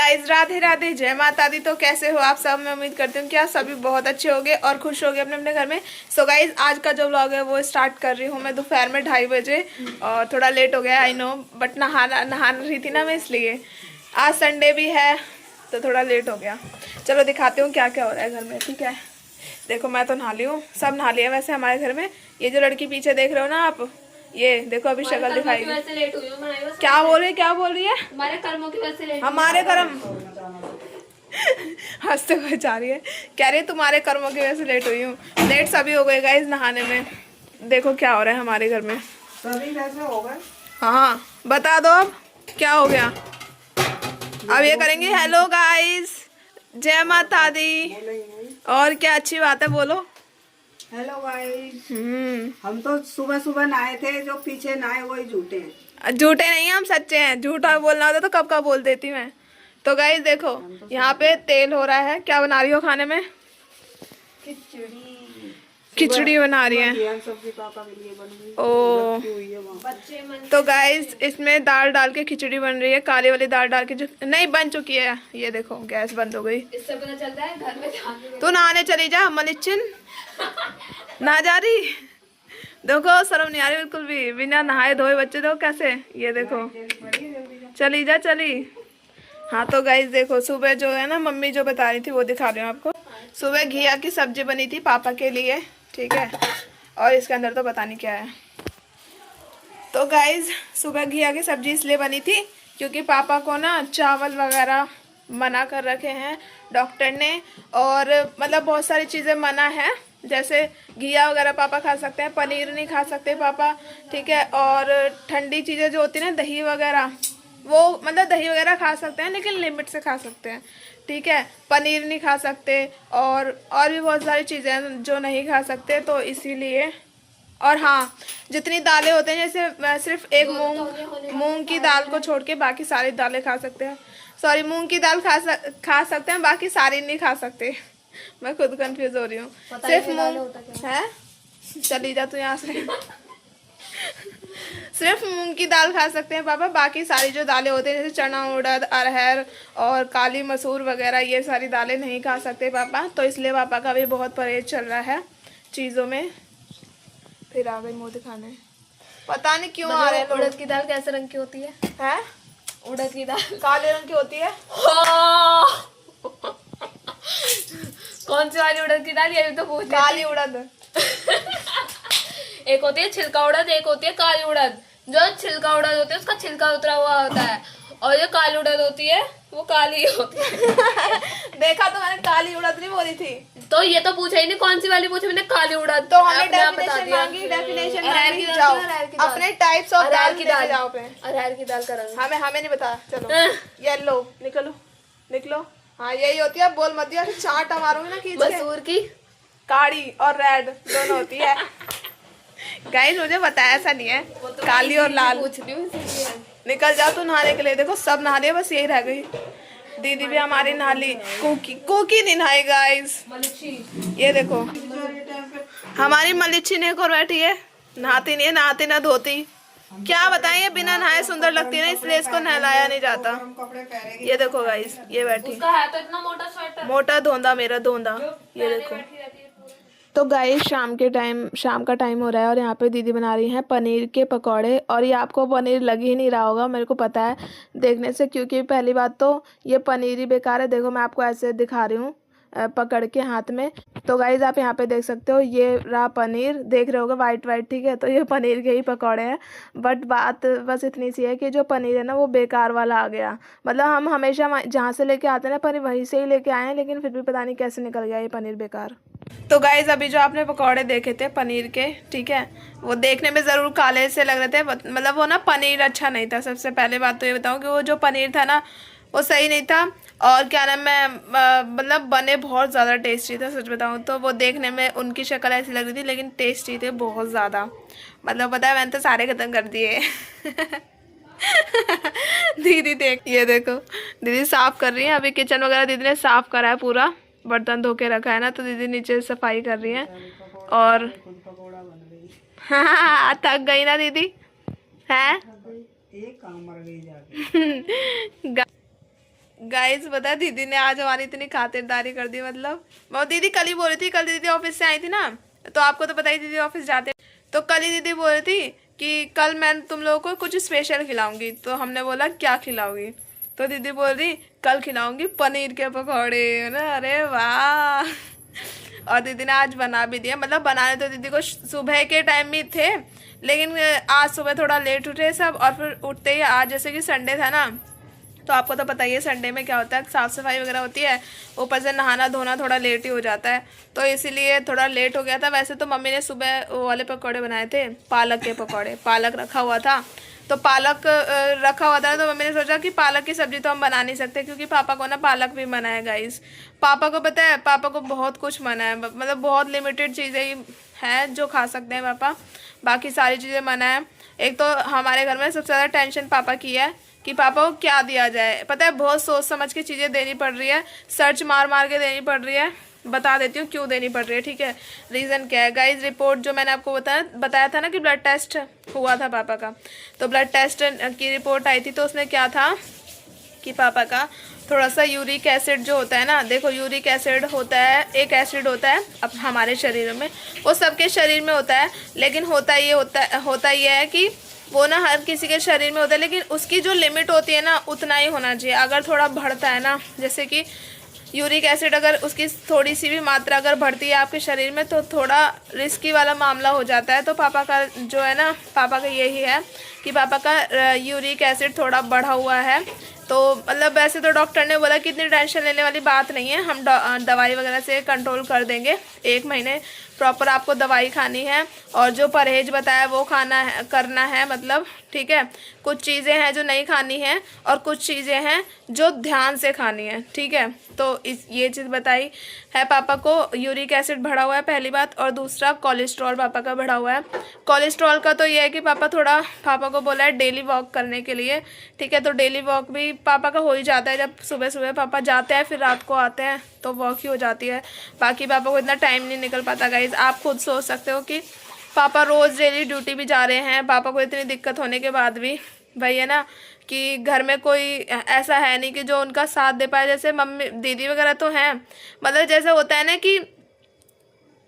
Guys Radhe Radhe, जय माता दी। तो कैसे हो आप सब? मैं उम्मीद करती हूँ कि आप सभी बहुत अच्छे होंगे और खुश होंगे अपने अपने घर में। सो गाइज आज का जो व्लॉग है वो स्टार्ट कर रही हूँ मैं दोपहर में 2:30 बजे और थोड़ा लेट हो गया आई नो, बट नहा रही थी ना मैं, इसलिए आज संडे भी है तो थोड़ा लेट हो गया। चलो दिखाती हूँ क्या क्या हो रहा है घर में। ठीक है, देखो मैं तो नहा ली हूँ, सब नहा लिया वैसे हमारे घर में। ये जो लड़की पीछे देख रहे हो ना आप, ये देखो अभी शक्ल दिखाई। क्या बोल रही है? हमारे कर्मों की वजह से लेट। हमारे कर्म हंसते हुए जा रही है, कह रही है तुम्हारे कर्मों की वजह से लेट हुई हूँ। लेट सभी हो गए गाइस नहाने में। देखो क्या हो रहा है हमारे घर में, सभी कैसे हो गए? हाँ बता दो अब क्या हो गया। अब ये करेंगे हेलो गाइस, जय माता दी, और क्या अच्छी बात है बोलो हेलो गाइस। हम तो सुबह सुबह नहाए थे, जो पीछे नहाए वही झूठे हैं। झूठे नहीं हम सच्चे हैं। झूठा बोलना होता तो कब का बोल देती मैं। तो गाइस देखो यहाँ पे तेल हो रहा है। क्या बना रही हो खाने में? खिचड़ी बना रही है। सब्जी पापा के लिए बन गई। ओ तो गाइस इसमें दाल डाल के खिचड़ी बन रही है, काली वाली दाल डाल के, जो नहीं बन चुकी है। ये देखो गैस बंद हो गई। इससे पता चलता है घर में तू नहाने चली जा मलिचिन, ना जा रही। देखो शर्म नहीं आ रही बिल्कुल भी, बिना नहाए धोए बच्चे देखो कैसे। ये देखो चली जा चली। हाँ तो गाइस देखो सुबह जो है ना, मम्मी जो बता रही थी वो दिखा रही हूँ आपको। सुबह घिया की सब्जी बनी थी पापा के लिए, ठीक है, और इसके अंदर तो पता नहीं क्या है। तो गाइस सुबह घिया की सब्जी इसलिए बनी थी क्योंकि पापा को ना चावल वगैरह मना कर रखे हैं डॉक्टर ने, और मतलब बहुत सारी चीज़ें मना है, जैसे घिया वगैरह पापा खा सकते हैं, पनीर नहीं खा सकते पापा, ठीक है, और ठंडी चीज़ें जो होती हैं ना दही वगैरह, वो मतलब दही वगैरह खा सकते हैं लेकिन लिमिट से खा सकते हैं, ठीक है, पनीर नहीं खा सकते, और भी बहुत सारी चीज़ें जो नहीं खा सकते, तो इसीलिए। और हाँ जितनी दालें होते हैं, जैसे सिर्फ एक मूंग की दाल को छोड़ के बाकी सारी दालें खा सकते हैं। सॉरी, मूंग की दाल खा सकते हैं, बाकी सारी नहीं खा सकते। मैं खुद कंफ्यूज हो रही हूँ। सिर्फ मूंग है, चली जा तू यहाँ से। सिर्फ मूंग की दाल खा सकते हैं पापा, बाकी सारी जो दालें होती हैं जैसे चना, उड़द, अरहर और काली मसूर वगैरह, ये सारी दालें नहीं खा सकते पापा। तो इसलिए पापा का भी बहुत परहेज चल रहा है चीज़ों में। फिर आ गई मुँह दिखाने, पता नहीं क्यों आ रहे हैं। उड़द की दाल कैसे रंग की होती है? हैं? उड़द की दाल काले रंग की होती है। कौन सी वाली उड़द की दाल, ये भी तो पूछ। काली उड़द। एक होती है छिलका उड़द, एक होती है काली उड़द। जो छिलका उड़द होती है उसका छिलका उतरा हुआ होता है, और जो काली उड़द होती है वो काली होती है। देखा तो मैंने काली उड़द नहीं बोली थी। तो ये तो पूछा ही नहीं कौन सी वाली पूछी, मैंने काली उड़द। तो हमने डेफिनेशन मांगी, डेफिनेशन मांगी। जाओ अपने टाइप्स ऑफ दाल की दाल जाओ पे। अरहर की दाल का रंग हमें नहीं पता। चलो येलो, निकलो। हाँ यही होती है, बोल मत दिया चाट मारूंगी ना खींच के। मसूर की काली और रेड दोनों होती है। गाइस मुझे बताया ऐसा नहीं है, तो काली और लाल। पूछ रही हूँ। निकल जाओ तू नहाने के लिए। देखो सब नहा लिए, बस यही रह गई। दीदी भी हमारी नहा ली, कुकी नहीं नहाई गाइस। ये देखो हमारी मलिच्छी ने को बैठी है, नहाती नहीं है, नहाती ना धोती। क्या बताएं, ये बिना नहाए सुंदर लगती है ना, इसलिए इसको नहलाया नहीं जाता। ये देखो गाइस ये बैठी, उसका है तो इतना मोटा स्वेटर, मोटा धोंदा मेरा धोंदा। ये देखो। तो गाइस शाम का टाइम हो रहा है और यहाँ पे दीदी बना रही हैं पनीर के पकौड़े। और ये आपको पनीर लग ही नहीं रहा होगा, मेरे को पता है देखने से, क्योंकि पहली बात तो ये पनीर ही बेकार है। देखो मैं आपको ऐसे दिखा रही हूँ पकड़ के हाथ में। तो गाइस आप यहाँ पे देख सकते हो, ये रहा पनीर, देख रहे होगे वाइट वाइट, ठीक है। तो ये पनीर के ही पकौड़े हैं, बट बात बस इतनी सी है कि जो पनीर है ना वो बेकार वाला आ गया। मतलब हम हमेशा जहाँ से लेके आते हैं ना पनीर, वहीं से ही लेके आए हैं, लेकिन फिर भी पता नहीं कैसे निकल गया ये पनीर बेकार। तो गाइस अभी जो आपने पकौड़े देखे थे पनीर के, ठीक है, वो देखने में ज़रूर काले से लग रहे थे, मतलब वो ना पनीर अच्छा नहीं था। सबसे पहले बात तो ये बताऊँ कि वो जो पनीर था ना वो सही नहीं था, और क्या नाम है, मतलब बने बहुत ज़्यादा टेस्टी था। सच बताऊँ तो वो देखने में उनकी शक्ल ऐसी लग रही थी, लेकिन टेस्टी थे बहुत ज़्यादा। मतलब पता है मैंने तो सारे ख़त्म कर दिए। दीदी देख, ये देखो दीदी साफ़ कर रही है अभी, किचन वगैरह दीदी ने साफ़ करा है पूरा, बर्तन धो के रखा है ना, तो दीदी नीचे सफाई कर रही है। और हाँ थक गई ना दीदी है। गाइस पता है दीदी ने आज हमारी इतनी खातिरदारी कर दी, मतलब वो दीदी कल ही बोल रही थी, कल दीदी ऑफिस से आई थी ना, तो आपको तो पता ही दीदी ऑफिस जाते, तो कल ही दीदी बोल रही थी कि कल मैं तुम लोगों को कुछ स्पेशल खिलाऊंगी। तो हमने बोला क्या खिलाओगी, तो दीदी बोल रही कल खिलाऊंगी पनीर के पकौड़े ना। अरे वाह, और दीदी ने आज बना भी दिया, मतलब बनाने तो दीदी को सुबह के टाइम भी थे, लेकिन आज सुबह थोड़ा लेट उठे सब, और फिर उठते ही आज जैसे कि संडे था ना, तो आपको तो पता ही है संडे में क्या होता है, साफ़ सफाई वगैरह होती है, ऊपर से नहाना धोना थोड़ा लेट ही हो जाता है, तो इसीलिए थोड़ा लेट हो गया था। वैसे तो मम्मी ने सुबह वो वाले पकौड़े बनाए थे, पालक के पकौड़े, पालक रखा हुआ था, तो पालक रखा हुआ था, तो मम्मी ने सोचा कि पालक की सब्ज़ी तो हम बना नहीं सकते, क्योंकि पापा को ना पालक भी मना है गाइस। पापा को पता है, पापा को बहुत कुछ मना है, मतलब बहुत लिमिटेड चीज़ें ही हैं जो खा सकते हैं पापा, बाकी सारी चीज़ें मना है। एक तो हमारे घर में सबसे ज़्यादा टेंशन पापा की है कि पापा को क्या दिया जाए। पता है बहुत सोच समझ के चीज़ें देनी पड़ रही है, सर्च मार मार के देनी पड़ रही है। बता देती हूँ क्यों देनी पड़ रही है, ठीक है। रीज़न क्या है गाइस, रिपोर्ट जो मैंने आपको बताया था ना कि ब्लड टेस्ट हुआ था पापा का, तो ब्लड टेस्ट की रिपोर्ट आई थी, तो उसमें क्या था कि पापा का थोड़ा सा यूरिक एसिड जो होता है ना, देखो यूरिक एसिड होता है, एक एसिड होता है अब हमारे शरीर में, वो सबके शरीर में होता है, लेकिन होता ये है कि वो ना हर किसी के शरीर में होता है, लेकिन उसकी जो लिमिट होती है ना उतना ही होना चाहिए। अगर थोड़ा बढ़ता है ना, जैसे कि यूरिक एसिड अगर उसकी थोड़ी सी भी मात्रा अगर बढ़ती है आपके शरीर में, तो थोड़ा रिस्की वाला मामला हो जाता है। तो पापा का जो है ना, पापा का यही है कि पापा का यूरिक एसिड थोड़ा बढ़ा हुआ है। तो मतलब वैसे तो डॉक्टर ने बोला कि इतनी टेंशन लेने वाली बात नहीं है, हम दवाई वगैरह से कंट्रोल कर देंगे। 1 महीने प्रॉपर आपको दवाई खानी है, और जो परहेज बताया वो खाना है, करना है, मतलब ठीक है। कुछ चीज़ें हैं जो नहीं खानी है, और कुछ चीज़ें हैं जो ध्यान से खानी है, ठीक है। तो ये चीज़ बताई है। पापा को यूरिक एसिड बढ़ा हुआ है पहली बात, और दूसरा कोलेस्ट्रॉल पापा का बढ़ा हुआ है। कोलेस्ट्रॉल का तो ये है कि पापा को बोला है डेली वॉक करने के लिए, ठीक है। तो डेली वॉक भी पापा का हो ही जाता है, जब सुबह सुबह पापा जाते हैं फिर रात को आते हैं तो वॉक ही हो जाती है। बाकी पापा को इतना टाइम नहीं निकल पाता गाइज। आप खुद सोच सकते हो कि पापा रोज़ डेली ड्यूटी भी जा रहे हैं, पापा को इतनी दिक्कत होने के बाद भी भाई है ना कि घर में कोई ऐसा है नहीं कि जो उनका साथ दे पाए। जैसे मम्मी दीदी वगैरह तो हैं, मतलब जैसे होता है ना कि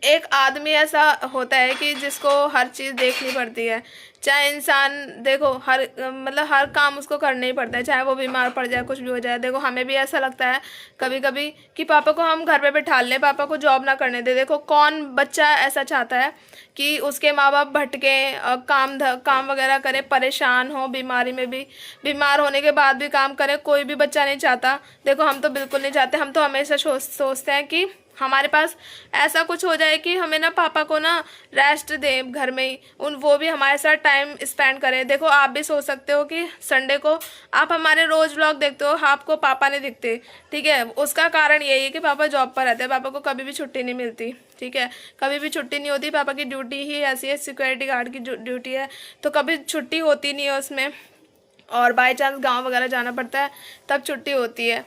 एक आदमी ऐसा होता है कि जिसको हर चीज़ देखनी पड़ती है, चाहे इंसान देखो मतलब हर काम उसको करना ही पड़ता है, चाहे वो बीमार पड़ जाए कुछ भी हो जाए। देखो हमें भी ऐसा लगता है कभी कभी कि पापा को हम घर पे बिठा लें, पापा को जॉब ना करने दे। देखो कौन बच्चा ऐसा चाहता है कि उसके माँ बाप भटके, काम वगैरह करे, परेशान हो, बीमारी में भी, बीमार होने के बाद भी काम करे, कोई भी बच्चा नहीं चाहता। देखो हम तो बिल्कुल नहीं चाहते, हम तो हमेशा सोचते हैं कि हमारे पास ऐसा कुछ हो जाए कि हमें ना पापा को ना रेस्ट दें घर में ही, वो भी हमारे साथ टाइम स्पेंड करें। देखो आप भी सोच सकते हो कि संडे को आप हमारे रोज़ व्लॉग देखते हो, आपको पापा नहीं दिखते, ठीक है। उसका कारण यही है कि पापा जॉब पर रहते हैं, पापा को कभी भी छुट्टी नहीं मिलती, ठीक है। कभी भी छुट्टी नहीं होती, पापा की ड्यूटी ही ऐसी है, सिक्योरिटी गार्ड की ड्यूटी है, तो कभी छुट्टी होती नहीं है उसमें, और बाई चांस गाँव वगैरह जाना पड़ता है तब छुट्टी होती है।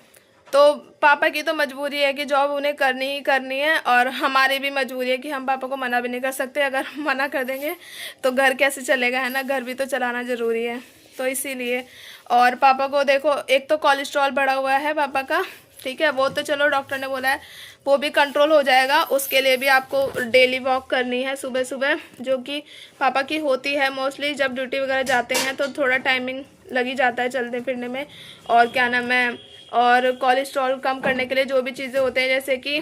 तो पापा की तो मजबूरी है कि जॉब उन्हें करनी ही करनी है, और हमारी भी मजबूरी है कि हम पापा को मना भी नहीं कर सकते। अगर मना कर देंगे तो घर कैसे चलेगा, है ना, घर भी तो चलाना ज़रूरी है। तो इसीलिए, और पापा को देखो एक तो कोलेस्ट्रॉल बढ़ा हुआ है पापा का, ठीक है। वो तो चलो डॉक्टर ने बोला है वो भी कंट्रोल हो जाएगा, उसके लिए भी आपको डेली वॉक करनी है सुबह सुबह, जो कि पापा की होती है मोस्टली। जब ड्यूटी वगैरह जाते हैं तो थोड़ा टाइमिंग लग ही जाता है चलने फिरने में, और क्या नाम है, और कोलेस्ट्रॉल कम करने के लिए जो भी चीज़ें होते हैं, जैसे कि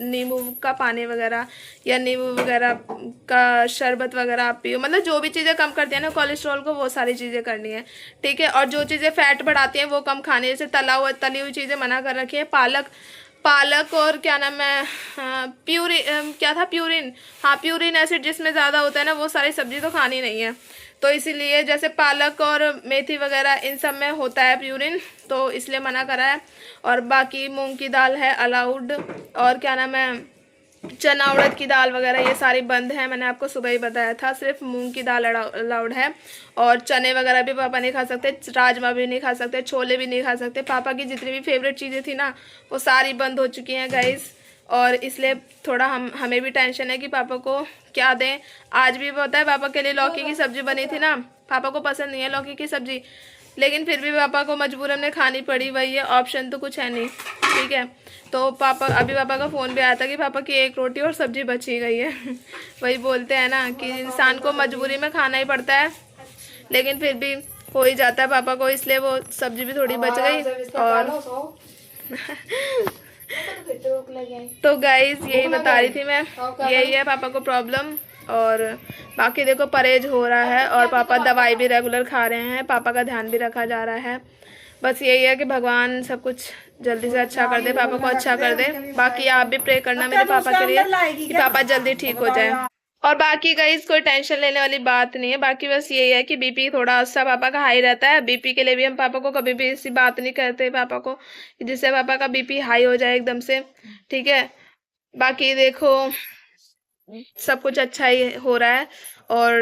नींबू का पानी वगैरह या नींबू वगैरह का शरबत वगैरह आप पियो, मतलब जो भी चीज़ें कम करती हैं ना कोलेस्ट्रॉल को, वो सारी चीज़ें करनी है, ठीक है। और जो चीज़ें फैट बढ़ाती हैं वो कम खानी है, जैसे तली हुई चीज़ें मना कर रखी है। पालक और क्या नाम है, प्यूरिन एसिड जिसमें ज़्यादा होता है ना, वो सारी सब्जी तो खानी नहीं है। तो इसीलिए जैसे पालक और मेथी वगैरह इन सब में होता है प्यूरिन, तो इसलिए मना करा है। और बाकी मूंग की दाल है अलाउड, और क्या नाम है, चना उड़द की दाल वगैरह ये सारी बंद है, मैंने आपको सुबह ही बताया था। सिर्फ मूंग की दाल अलाउड है, और चने वगैरह भी पापा नहीं खा सकते, राजमा भी नहीं खा सकते, छोले भी नहीं खा सकते। पापा की जितनी भी फेवरेट चीज़ें थी ना वो सारी बंद हो चुकी हैं गाइस, और इसलिए थोड़ा हमें भी टेंशन है कि पापा को क्या दें। आज भी पता है पापा के लिए लौकी की सब्ज़ी बनी थी ना, पापा को पसंद नहीं है लौकी की सब्ज़ी, लेकिन फिर भी पापा को मजबूरन में खानी पड़ी, वही है, ऑप्शन तो कुछ है नहीं, ठीक है। तो पापा अभी पापा का फ़ोन भी आया था कि पापा की एक रोटी और सब्जी बची गई है वही बोलते हैं ना कि इंसान को मजबूरी में खाना ही पड़ता है, लेकिन फिर भी हो ही जाता है पापा को, इसलिए वो सब्जी भी थोड़ी बच गई। और तो गाइज यही बता रही थी मैं, यही है पापा को प्रॉब्लम। और बाकी देखो परहेज हो रहा है और पापा दवाई भी रेगुलर खा रहे हैं, पापा का ध्यान भी रखा जा रहा है। बस यही है कि भगवान सब कुछ जल्दी से अच्छा कर दे, पापा को अच्छा कर दे। बाकी आप भी प्रे करना मेरे पापा के लिए कि पापा जल्दी ठीक हो जाए। और बाकी गाइस कोई टेंशन लेने वाली बात नहीं है, बाकी बस यही है कि बीपी थोड़ा सा पापा का हाई रहता है। बीपी के लिए भी हम पापा को कभी भी ऐसी बात नहीं करते पापा को जिससे पापा का बीपी हाई हो जाए एकदम से, ठीक है। बाकी देखो सब कुछ अच्छा ही हो रहा है और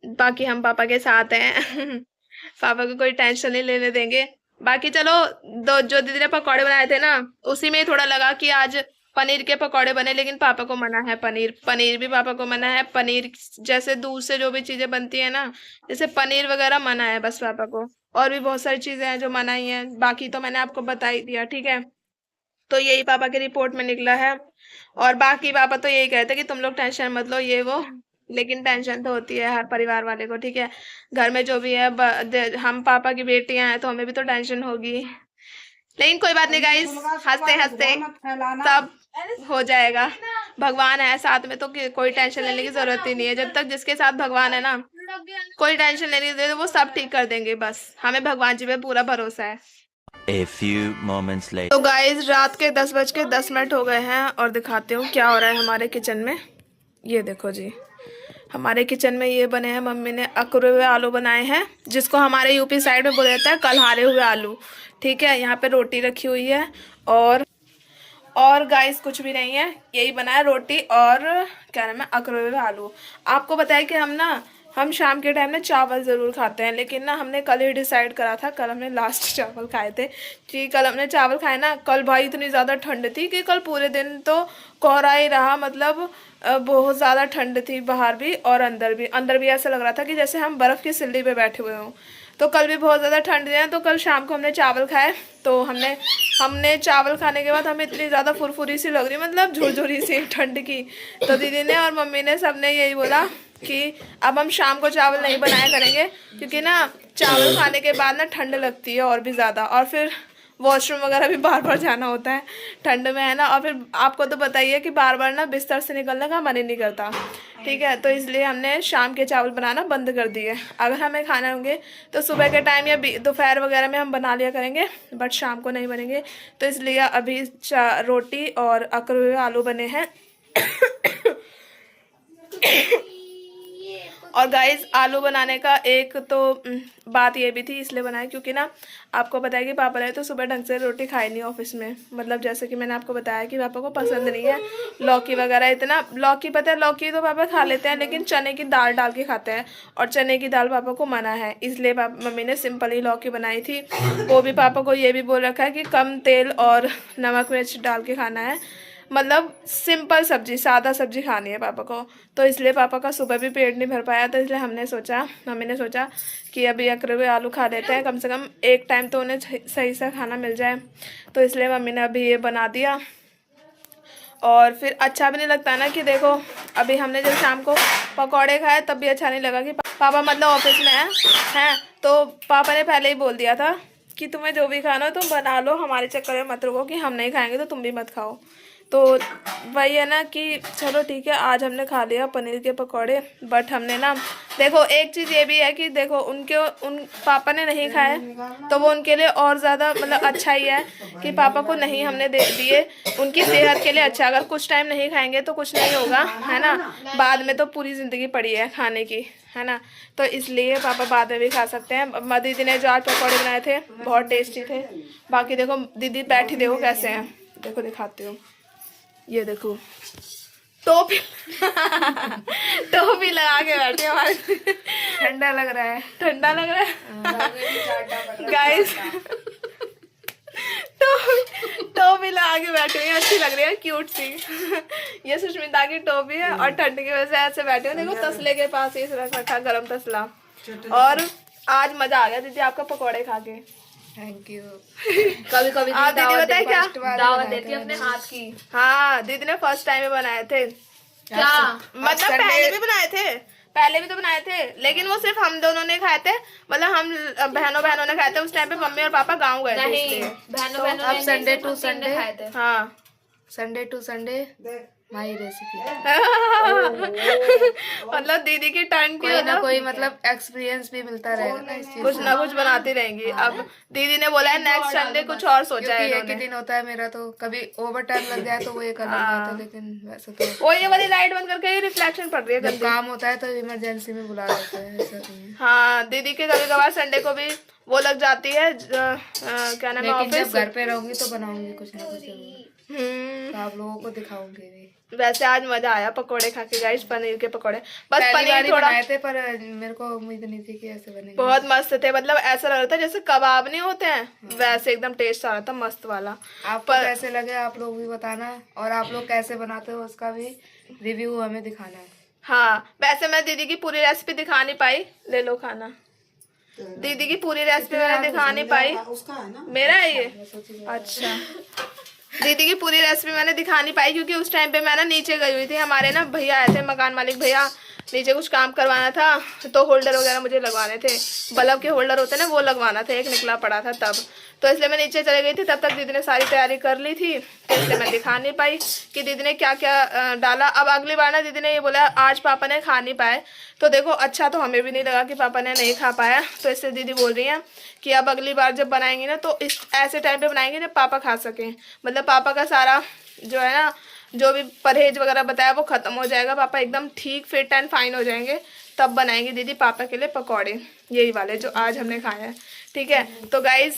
बाकी हम पापा के साथ हैं पापा को कोई टेंशन नहीं लेने देंगे। बाकी चलो जो दीदी ने पकौड़े बनाए थे ना, उसी में ही थोड़ा लगा कि आज पनीर के पकौड़े बने, लेकिन पापा को मना है। पनीर भी पापा को मना है। पनीर जैसे दूध से जो भी चीजें बनती है ना, जैसे पनीर वगैरह मना है बस पापा को। और भी बहुत सारी चीजें हैं जो मना ही है, बाकी तो मैंने आपको बता ही दिया, ठीक है। तो यही पापा के रिपोर्ट में निकला है। और बाकी पापा तो यही कहते हैं कि तुम लोग टेंशन मत लो ये वो, लेकिन टेंशन तो होती है हर परिवार वाले को, ठीक है। घर में जो भी है हम पापा की बेटियां हैं तो हमें भी तो टेंशन होगी, लेकिन कोई बात नहीं गाइस, हंसते हंसते सब हो जाएगा। भगवान है साथ में तो कोई टेंशन लेने की जरूरत ही नहीं है। जब तक जिसके साथ भगवान है ना, कोई टेंशन लेने की, वो सब ठीक कर देंगे। बस हमें भगवान जी पे पूरा भरोसा है। A few moments later. तो गाइस रात के 10:10 हो गए हैं और दिखाते हूँ क्या हो रहा है हमारे किचन में। ये देखो जी, हमारे किचन में ये बने हैं, मम्मी ने अकुरे हुए आलू बनाए हैं, जिसको हमारे यूपी साइड में बोला जाता है कल्हारे हुए आलू, ठीक है। यहाँ पे रोटी रखी हुई है और गाइस कुछ भी नहीं है, यही बना है रोटी और क्या नाम है अकुरे हुए आलू। आपको बताया कि हम शाम के टाइम में चावल ज़रूर खाते हैं, लेकिन ना हमने कल ही डिसाइड करा था, कल हमने लास्ट चावल खाए थे कि कल हमने चावल खाए ना। कल भाई इतनी ज़्यादा ठंड थी कि कल पूरे दिन तो कोहरा ही रहा, मतलब बहुत ज़्यादा ठंड थी बाहर भी और अंदर भी ऐसा लग रहा था कि जैसे हम बर्फ़ की सिल्ली पे बैठे हुए हों। तो कल भी बहुत ज़्यादा ठंड थी, तो कल शाम को हमने चावल खाए। तो हमने चावल खाने के बाद हमें इतनी ज़्यादा फुरफुरी सी लग रही, मतलब झुरझुरी सी ठंड की। तो दीदी ने और मम्मी ने सबने यही बोला कि अब हम शाम को चावल नहीं बनाया करेंगे, क्योंकि ना चावल खाने के बाद ना ठंड लगती है और भी ज़्यादा, और फिर वॉशरूम वगैरह भी बार बार जाना होता है ठंड में, है ना। और फिर आपको तो बताइए कि बार बार ना बिस्तर से निकलने का मन ही नहीं करता, ठीक है। तो इसलिए हमने शाम के चावल बनाना बंद कर दिए। अगर हमें खाने होंगे तो सुबह के टाइम या दोपहर वगैरह में हम बना लिया करेंगे, बट शाम को नहीं बनेंगे। तो इसलिए अभी रोटी और अकड़े हुए आलू बने हैं और गाइस आलू बनाने का एक तो बात ये भी थी, इसलिए बनाया क्योंकि ना आपको पता है कि पापा ने तो सुबह ढंग से रोटी खाई नहीं ऑफिस में। मतलब जैसे कि मैंने आपको बताया कि पापा को पसंद नहीं है लौकी वगैरह इतना। लौकी पता है, लौकी तो पापा खा लेते हैं, लेकिन चने की दाल डाल के खाते हैं और चने की दाल पापा को मना है। इसलिए मम्मी ने सिंपल ही लौकी बनाई थी। वो भी पापा को ये भी बोल रखा है कि कम तेल और नमक मिर्च डाल के खाना है, मतलब सिंपल सब्जी, सादा सब्जी खानी है पापा को। तो इसलिए पापा का सुबह भी पेट नहीं भर पाया, तो इसलिए मम्मी ने सोचा कि अभी अकड़े हुए आलू खा लेते हैं, कम से कम एक टाइम तो उन्हें सही से खाना मिल जाए। तो इसलिए मम्मी ने अभी ये बना दिया। और फिर अच्छा भी नहीं लगता ना कि देखो अभी हमने जब शाम को पकौड़े खाए तब भी अच्छा नहीं लगा कि पापा मतलब ऑफिस में हैं। तो पापा ने पहले ही बोल दिया था कि तुम्हें जो भी खाना हो तुम बना लो, हमारे चक्कर में मत रुको कि हम नहीं खाएंगे तो तुम भी मत खाओ। तो वही है ना कि चलो ठीक है, आज हमने खा लिया पनीर के पकौड़े। बट हमने ना देखो एक चीज़ ये भी है कि देखो उन पापा ने नहीं खाए तो वो उनके लिए और ज़्यादा मतलब अच्छा ही है कि पापा को नहीं हमने दे दिए, उनकी सेहत के लिए अच्छा। अगर कुछ टाइम नहीं खाएंगे तो कुछ नहीं होगा, है ना। बाद में तो पूरी ज़िंदगी पड़ी है खाने की, है ना। तो इसलिए पापा बाद में भी खा सकते हैं। दीदी ने जो आज पकौड़े बनाए थे बहुत टेस्टी थे। बाकी देखो दीदी बैठी देखो कैसे हैं, देखो दिखाती हूँ, ये देखो टोपी टोपी लगा के बैठे हमारे। ठंडा लग रहा है गाइस। टोपी लगा के बैठे हुए, अच्छी लग रही है, क्यूट सी। ये सुष्मिता की टोपी है और ठंड की वजह से ऐसे बैठे हुए। देखो तसले के पास ही रखा गरम तसला। और आज मजा आ गया दीदी आपका पकौड़े खा के। Thank you. कभी कभी आप दीदी बताए क्या दावत देती है अपने हाथ की। हाँ दीदी ने फर्स्ट टाइम में बनाए थे। क्या मतलब पहले भी बनाए थे, पहले भी तो बनाए थे, लेकिन वो सिर्फ हम दोनों ने खाए थे, मतलब हम बहनों ने खाए थे। उस टाइम पे मम्मी और पापा गाँव गए थे नहीं, इसलिए। बहनों अब संडे टू संडे खाए थे। हाँ Sunday to Sunday my recipe. मतलब दीदी की टर्न की कोई ना कोई मतलब एक्सपीरियंस भी मिलता रहेगा ना इस चीज कुछ ना कुछ बनाती रहेंगी। अब दीदी ने बोला है नेक्स्ट संडे कुछ और सोचा है एक ही इन्होंने। दिन होता है मेरा, तो कभी ओवर टाइम लग जाए तो वो एक अलग बात है, लेकिन वैसे तो वो ये वाली लाइट बंद करके रिफ्लेक्शन पड़ रही है जब गंदी। काम होता है तो इमरजेंसी में बुला लेते हैं, ऐसा नहीं है। हाँ दीदी के कभी कभार संडे को भी वो लग जाती है क्या नाम है लेकिन जब ऑफिस। घर पे रहूंगी तो बनाऊंगी कुछ ना कुछ जरूर, तो आप लोगों को दिखाऊंगी भी। वैसे आज मजा आया पकोड़े खा के गाइस, पनीर के पकोड़े। बस पहली बार पनीर ही थोड़ा बनाए थे, पर मेरे को उम्मीद नहीं थी कि ऐसे बनेंगे। बहुत मस्त थे, मतलब ऐसा लग रहा था जैसे कबाब नहीं होते हैं वैसे एकदम टेस्ट आ रहा था, मस्त वाला। आपको कैसे लगे आप लोग भी बताना, और आप लोग कैसे बनाते हो उसका भी रिव्यू हमें दिखाना है। हाँ वैसे मैं दीदी की पूरी रेसिपी दिखा नहीं पाई, ले लो खाना। दीदी की पूरी रेसिपी मैंने दिखा नहीं पाई, उसका है ना मेरा है ये। अच्छा दीदी की पूरी रेसिपी मैंने दिखा नहीं पाई क्योंकि उस टाइम पे मैं ना नीचे गई हुई थी। हमारे ना भैया आए थे, मकान मालिक भैया, नीचे कुछ काम करवाना था, तो होल्डर वगैरह मुझे लगवाने थे, बल्ब के होल्डर होते हैं ना, वो लगवाना था, एक निकला पड़ा था तब, तो इसलिए मैं नीचे चले गई थी। तब तक दीदी ने सारी तैयारी कर ली थी, तो इसलिए मैं दिखा नहीं पाई कि दीदी ने क्या क्या डाला। अब अगली बार ना दीदी ने ये बोला आज पापा ने खा नहीं पाए, तो देखो अच्छा तो हमें भी नहीं लगा कि पापा ने नहीं खा पाया, तो इसलिए दीदी बोल रही हैं कि अब अगली बार जब बनाएंगी ना तो इस ऐसे टाइम पे बनाएंगे जब पापा खा सकें, मतलब पापा का सारा जो है ना जो भी परहेज वगैरह बताया वो खत्म हो जाएगा, पापा एकदम ठीक फिट एंड फाइन हो जाएंगे, तब बनाएंगे दीदी पापा के लिए पकौड़े, यही वाले जो आज हमने खाए हैं। ठीक है तो गाइज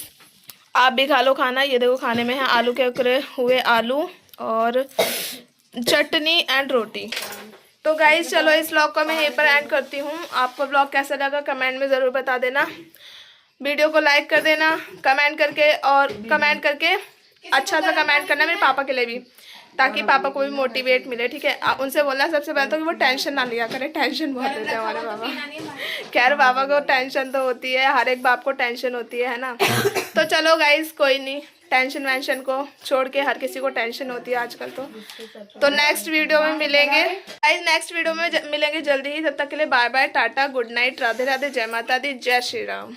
आप भी खा लो खाना। ये देखो खाने में है आलू के उकरे हुए आलू और चटनी एंड रोटी। तो गाइज चलो इस व्लॉग को मैं यहीं पर एंड करती हूँ। आपको व्लॉग कैसा लगा कमेंट में ज़रूर बता देना, वीडियो को लाइक कर देना कमेंट करके, और कमेंट करके अच्छा सा कमेंट करना मेरे पापा के लिए भी, ताकि पापा को भी मोटिवेट मिले। ठीक है उनसे बोलना सबसे पहले तो कि वो टेंशन ना लिया करें, टेंशन बहुत देते हैं हमारे पापा। खैर पापा को टेंशन तो होती है, हर एक बाप को टेंशन होती है ना। तो चलो गाइज कोई नहीं, टेंशन वेंशन को छोड़ के, हर किसी को टेंशन होती है आजकल तो नेक्स्ट वीडियो में मिलेंगे गाइज, नेक्स्ट वीडियो में मिलेंगे जल्दी ही। तब तक के लिए बाय बाय, टाटा, गुड नाइट, राधे राधे, जय माता दी, जय श्री राम।